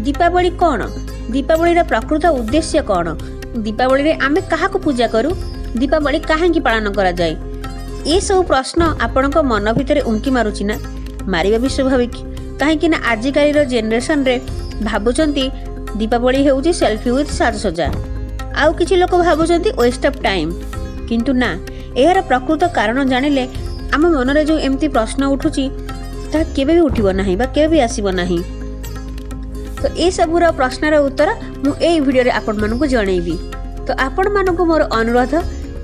दीपावली कौन? दीपावली प्रकृत उद्देश्य कौन? दीपावली रे आमे काहाको पूजा करू? दीपावली काहेकि पालन करा जाए? ये सब प्रश्न आपणक मन भितर उंकी मारुछि ना? मारिबा भी स्वाभाविक, काहेकि ना आजिकालीर जेनेरेशन रे भाबुचंती दीपावली हेउछि सेल्फी विथ साजसज्जा। आउ किछि लोक भाबुचंती वेस्ट ऑफ टाइम, किंतु ना, एहार प्रकृत कारण जानिले आम मनरे जो एमती प्रश्न उठुछि ता केबे भी उठिबो नाही बा केबे भी आसीबो नाही। तो ये सबूर प्रश्नर उत्तर मुझे भिडियो आपण मानक जनइबी। तो आपण मानक मोर अनुरोध,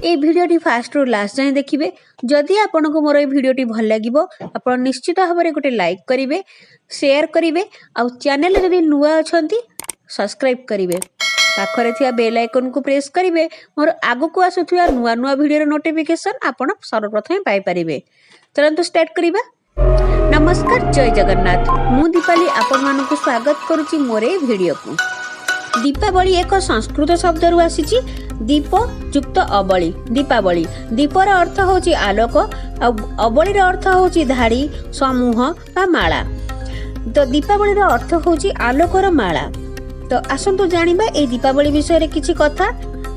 ये भिडियोटी फास्ट रु लास्ट जाए देखिए। जदि आपन को मोर ये भिडियोटी भल लगे आप निश्चित भाव में गोटे लाइक करेंगे, शेयर करेंगे, आ चैनल जदि नुआ अच्छा सब्सक्राइब करेंगे, पाखरे थिया बेल आइकन को प्रेस करेंगे। मोर आगु को आसुथिया नुआ नुआ भिडियो नोटिफिकेशन आपण सर्वप्रथम पाई पारिबे। चलंतु स्टार्ट करिबा। नमस्कार, जय जगन्नाथ। मु दीपाली आपण मानक स्वागत करुच्ची मोर ए भिडियो को। दीपावली एक संस्कृत शब्द रु आसीची दीप युक्त अबली। दीपावली, दीपर अर्थ होची आलोक, अबलीर अर्थ होची धाड़ी, समूह बा माला। तो दीपावली अर्थ होची आलोकर माला। तो आसंतु जानिबा ए दीपावली विषय रे किछि कथा।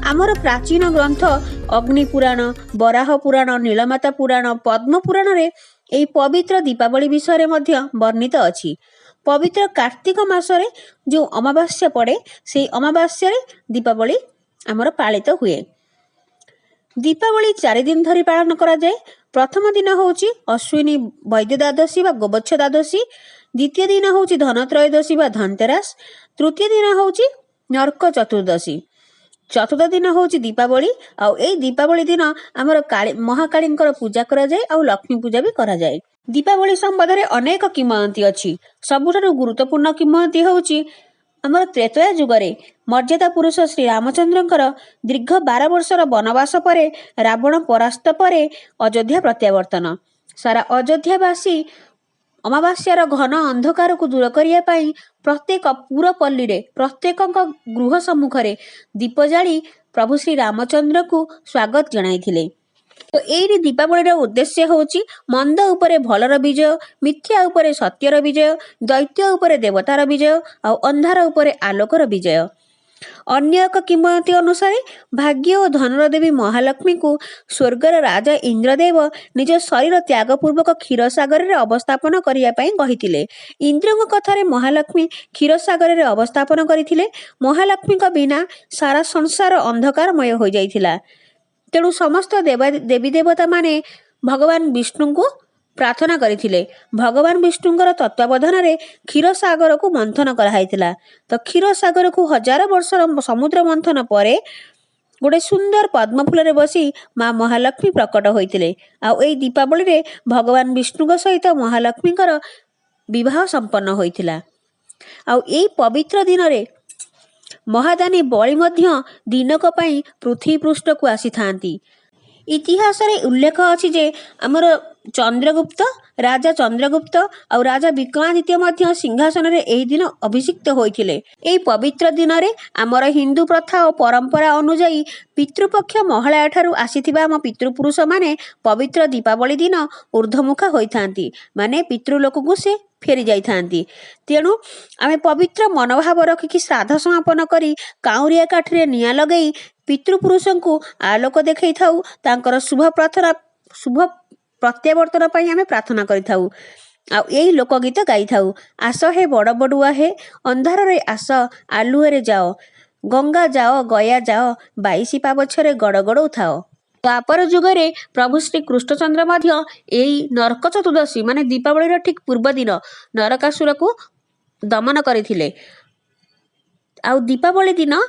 आमर प्राचीन ग्रंथ अग्नि पुराण, बराह पुराण, नीलमाता पुराण, पद्म पुराण रे एई पवित्र दीपावली विषय रे मध्य वर्णित अछि। पवित्र कार्तिक मासरे जो अमावास्या पड़े से अमावास्या रे दीपावली आमर पालित हुए। दीपावली 4 दिन धरी पालन करा जाए। प्रथम दिन होची अश्विनी वैद्य द्वादशी बा गोबच्छ द्वादशी, द्वितीय दिन होची धनत्रयोदशी बा धनतेरस, तृतीय दिन होची नरक चतुर्दशी, चतुर्थ दिन होची दीपावली। आउ ए दीपावली दिन आमर महाकालींकर पूजा करा जाए, आउ लक्ष्मी पूजा भी करा जाए। दीपावली संबंध में अनेक किंवदंती अछि। सबुठारु गुरुत्वपूर्ण किंवदंती होची आमर त्रेतया जुगरे मर्यादा पुरुष श्री रामचंद्रंकर दीर्घ 12 वर्षर वनवास परे रावण परास्त परे अयोध्या प्रत्यावर्तन। सारा अयोध्यावासी अमावास्यार घन अंधकार को दूर करिया पई प्रत्येक पुरपल्ली रे प्रत्येक गृह सम्मुखरे दीप जाली प्रभु श्री रामचंद्र को स्वागत जणाइथिले। तो एई दीपावली उद्देश्य होची मंद उपरे भलर विजय, मिथ्या उपरे सत्यर विजय, दैत्य उपरे देवतार विजय, और अंधार उपरे आलोकर विजय। अन्य एक किंवदंती अनुसार भाग्य और धनर देवी महालक्ष्मी को स्वर्गर राजा इंद्रदेव निज शरीर त्याग पूर्वक क्षीरसागर रे अवस्थापन करिया पई कहिथिले। इंद्रଙ୍କ कथारे महालक्ष्मी क्षीरसागर रे अवस्थापन करिथिले। महालक्ष्मी का बिना सारा संसार अंधकारमय हो जाइथिला। तेणु समस्त देवी देवता माने भगवान विष्णु को प्रार्थना करथिले। भगवान विष्णुଙ୍କର तत्वावधान क्षीरसागर को मंथन कराइथिला। तो क्षीरसागर को 1000 वर्षर समुद्र मंथन परे गोटे सुंदर पद्मफूल रे बसी माँ महालक्ष्मी प्रकट होइथिले। आ एई दीपावली रे भगवान विष्णुଙ୍କ सहित महालक्ष्मीଙ୍କର विवाह संपन्न होइथिला। आ एई पवित्र दिन रे महादानी बलि मध्य दिनक पई पृथ्वी पृष्ठ को आसी थांती। इतिहास रे उल्लेख अछि जे हमर चंद्रगुप्त राजा चंद्रगुप्त और राजा विक्रमादित्य मध्य सिंहासन रे एही दिन अभिषिक्त होइथिले। एही पवित्र दिन रे हमर हिंदू प्रथा और परंपरा अनुसार पितृपक्ष महालय ठारू आसीथिबा हम पितृपुरुष माने पवित्र दीपावली दिन ऊर्ध्वमुखा होइथांती, माने पितृलोक को से फेरी जाई थांती। तेणु आमे पवित्र मनोभाव रखिकी श्राद्ध समापन करी काउरिया काठरे निया लगई पितृपुरुषों को आलोक देखई थाउ, तांकर शुभ प्रत्यावर्तन पई आमे प्रार्थना करि थाउ। आ एही लोकगीत गाई थाउ। आस हे बड़ बड़ुआ हे अंधार रे आस आलुए रे जाओ, गंगा जाओ गया जाओ, 22 पावछरे गड़ गड़ौ थाओ। द्वापर जुगरे प्रभु श्री कृष्णचंद्र मध्य एही नरक चतुर्दशी माने दीपावली ठीक पूर्व दिन नरकासुर को दमन करथिले। आ दीपावली दिन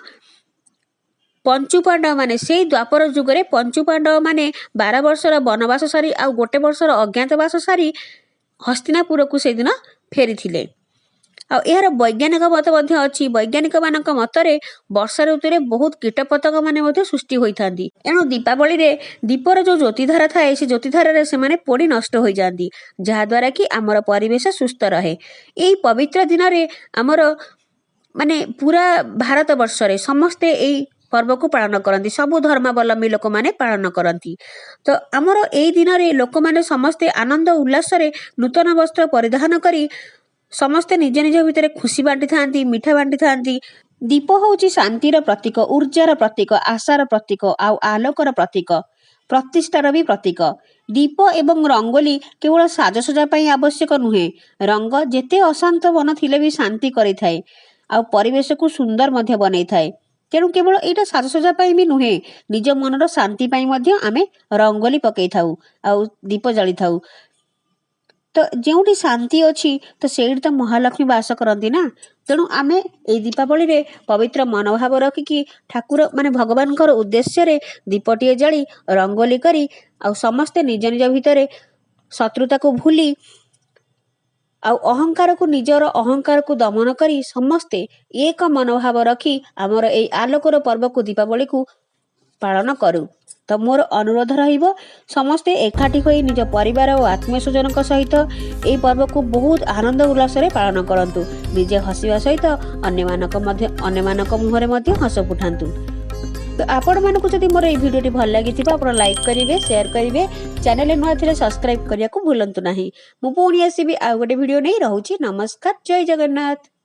पंचु पांडव माने से द्वापर जुगरे पंचु पांडव माने 12 वर्षर वनवास सारी आ 1 वर्षर अज्ञातवास सारी हस्तिनापुर को से दिन फेरी थिले। आ यार वैज्ञानिक मत मध्य अछि। वैज्ञानिक मानक मतरे वर्षा ऋतु रे बहुत कीटपतंग माने मध्य सृष्टि होई थांती। एणु दीपावली रे दीपर जो ज्योतिधारा थाए से ज्योतिधारा रे से माने पोड़ी नष्ट होई जांती, जहा द्वारा कि हमर परिवेश सुस्थ रहे। एई पवित्र दिन रे हमर माने पूरा भारत वर्ष रे समस्ते एई पर्व को पालन करती। सबु धर्मावलंबी लोक माने पालन करती। तो आमर एई दिन रे लोक माने समस्ते आनंद उल्लास रे नूतन वस्त्र परिधान करी ସମସ୍ତେ ନିଜ ନିଜ ଭିତରେ ଖୁସି ବାଣ୍ଟିଥାନ୍ତି, ମିଠା ବାଣ୍ଟିଥାନ୍ତି। ଦୀପ ହେଉଛି ଶାନ୍ତିର ପ୍ରତୀକ, ଉର୍ଜାର ପ୍ରତୀକ, ଆଶାର ପ୍ରତୀକ ଆଉ ଆଲୋକର ପ୍ରତୀକ, ପ୍ରତିଷ୍ଠାର ବି ପ୍ରତୀକ। ଦୀପ ଏବଂ ରଙ୍ଗୋଲି କେବଳ ସାଜସଜ୍ଜା ପାଇଁ ଆବଶ୍ୟକ ନୁହେଁ। ରଙ୍ଗ ଯେତେ ଅଶାନ୍ତ ମନ ଥିଲେ ବି ଶାନ୍ତି କରିଥାଏ ଆଉ ପରିବେଶକୁ ସୁନ୍ଦର ମଧ୍ୟ ବନେଇଥାଏ। ତେଣୁ କେବଳ ଏଇଟା ସାଜସଜ୍ଜା ପାଇଁ ବି ନୁହେଁ, ନିଜ ମନର ଶାନ୍ତି ପାଇଁ ମଧ୍ୟ ଆମେ ରଙ୍ଗୋଲି ପକେଇଥାଉ ଆଉ ଦୀପ ଜାଳିଥାଉ। ତ ଯେଉଁଠି ଶାନ୍ତି ଅଛି ତ ସେଇଠି ତ ମହାଲକ୍ଷ୍ମୀ ବାସ କରନ୍ତି ନା। ତେଣୁ ଆମେ ଏଇ ଦୀପାବଳିରେ ପବିତ୍ର ମନୋଭାବ ରଖିକି ଠାକୁର ମାନେ ଭଗବାନଙ୍କର ଉଦ୍ଦେଶ୍ୟରେ ଦୀପଟିଏ ଜାଳି ରଙ୍ଗୋଲି କରି ଆଉ ସମସ୍ତେ ନିଜ ନିଜ ଭିତରେ ଶତ୍ରୁତାକୁ ଭୁଲି ଆଉ ନିଜର ଅହଙ୍କାରକୁ ଦମନ କରି ସମସ୍ତେ ଏକ ମନୋଭାବ ରଖି ଆମର ଏଇ ଆଲୋକର ପର୍ବକୁ ଦୀପାବଳିକୁ ପାଳନ କରୁ। ତ ମୋର ଅନୁରୋଧ ରହିବ, ସମସ୍ତେ ଏକାଠି ହୋଇ ନିଜ ପରିବାର ଓ ଆତ୍ମୀୟ ସ୍ୱଜନଙ୍କ ସହିତ ଏହି ପର୍ବକୁ ବହୁତ ଆନନ୍ଦ ଉଲ୍ଲାସରେ ପାଳନ କରନ୍ତୁ। ନିଜେ ହସିବା ସହିତ ଅନ୍ୟମାନଙ୍କ ମୁହଁରେ ମଧ୍ୟ ହସ ଫୁଟାନ୍ତୁ। ତ ଆପଣମାନଙ୍କୁ ଯଦି ମୋର ଏହି ଭିଡ଼ିଓଟି ଭଲ ଲାଗିଥିବ ଆପଣ ଲାଇକ୍ କରିବେ, ସେୟାର କରିବେ, ଚ୍ୟାନେଲରେ ନୂଆ ଥିଲେ ସବସ୍କ୍ରାଇବ୍ କରିବାକୁ ଭୁଲନ୍ତୁ ନାହିଁ। ମୁଁ ପୁଣି ଆସିବି ଆଉ ଗୋଟେ ଭିଡ଼ିଓ ନେଇ। ରହୁଛି ନମସ୍କାର, ଜୟ ଜଗନ୍ନାଥ।